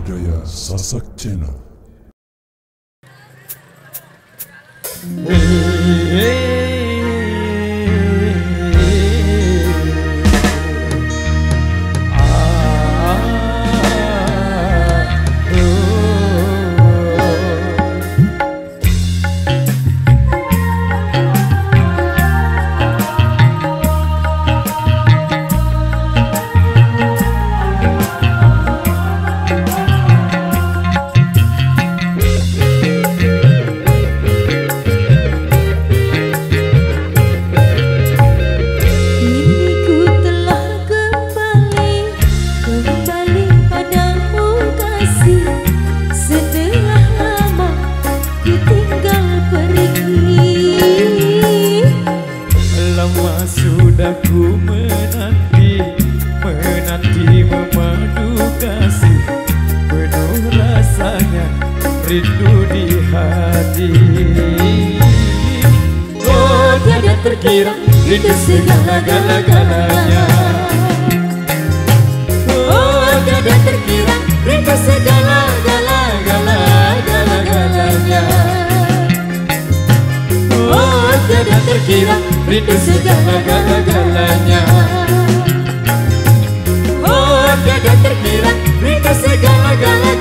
budaya Sasak Channel. Ku menanti memadu kasih, penuh rasanya rindu di hati. Oh, tiada terkira rindu segala-galanya. Oh, tiada terkira rindu segala-galanya. Oh, tiada terkira rindu segala-galanya. Oh, tiada terkira rindu segala-galanya.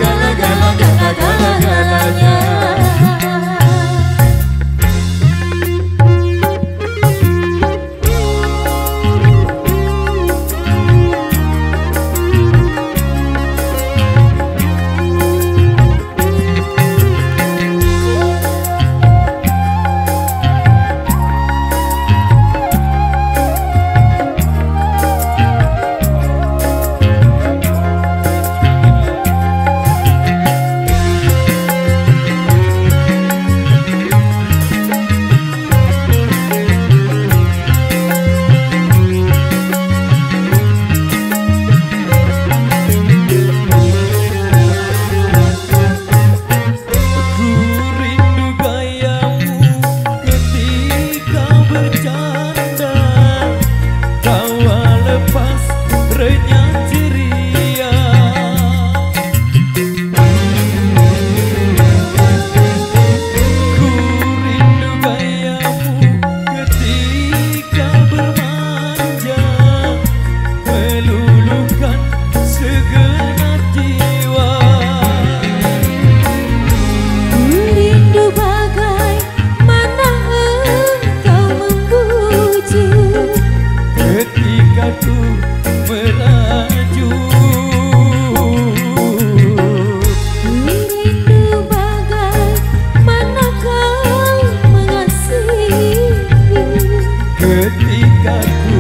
Ketika ku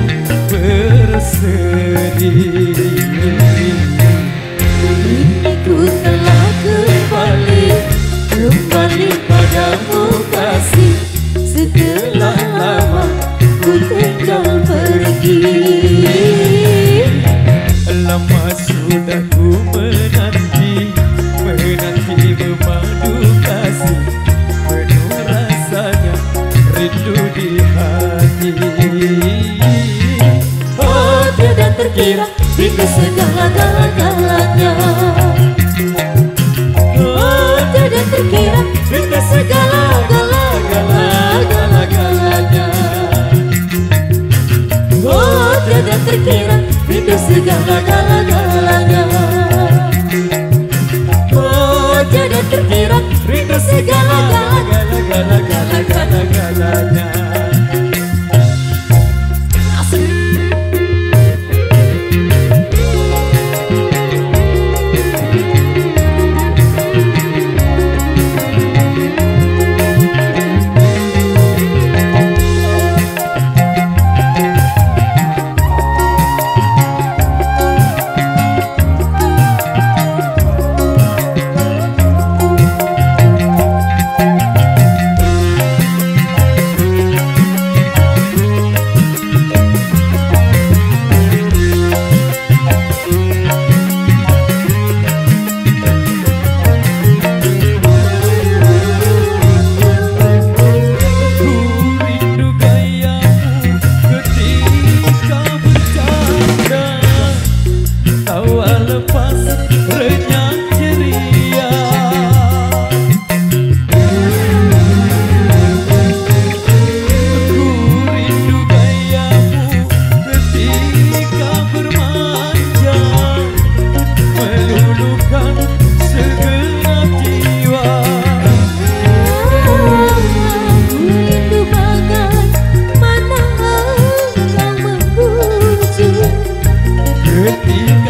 bersedih, kini ku telah kembali padamu kasih. Setelah lama ku tinggal pergi, lama sudah ku menanti memadu kasih, penuh rasanya rindu di hati. Oh, tiada terkira rindu segala-galanya. Oh, tiada terkira rindu segala-galanya. Oh, tiada terkira rindu segala-galanya. Oh, tiada terkira rindu segala-galanya.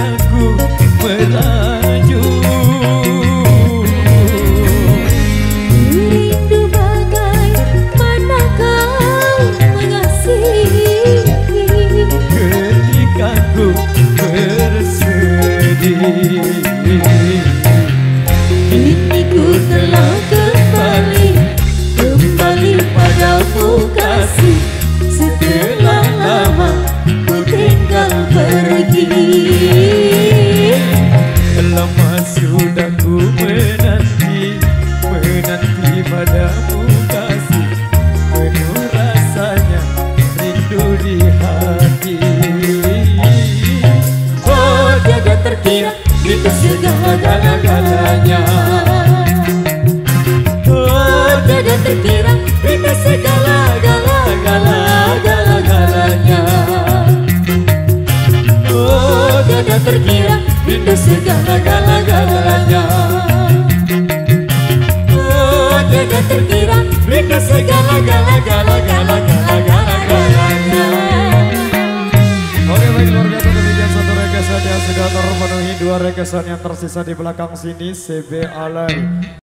aku melaju. Rindu bagai mana kau mengasihi Ketika ku bersedih, kini ku telah kembali padamu kasih. Setelah lama ku tinggal pergi. lama sudah ku menanti padamu kasih. Penuh rasanya rindu di hati. Oh tiada terkira itu segala-galanya. Oh tiada terkira itu segala-galanya. Oh tiada terkira itu segala-galanya. Oh tiada terkira itu segala-galanya. Oke baik, luar biasa, demikian satu rekesan yang sudah terpenuhi. Dua rekesan yang tersisa di belakang sini CB Alay.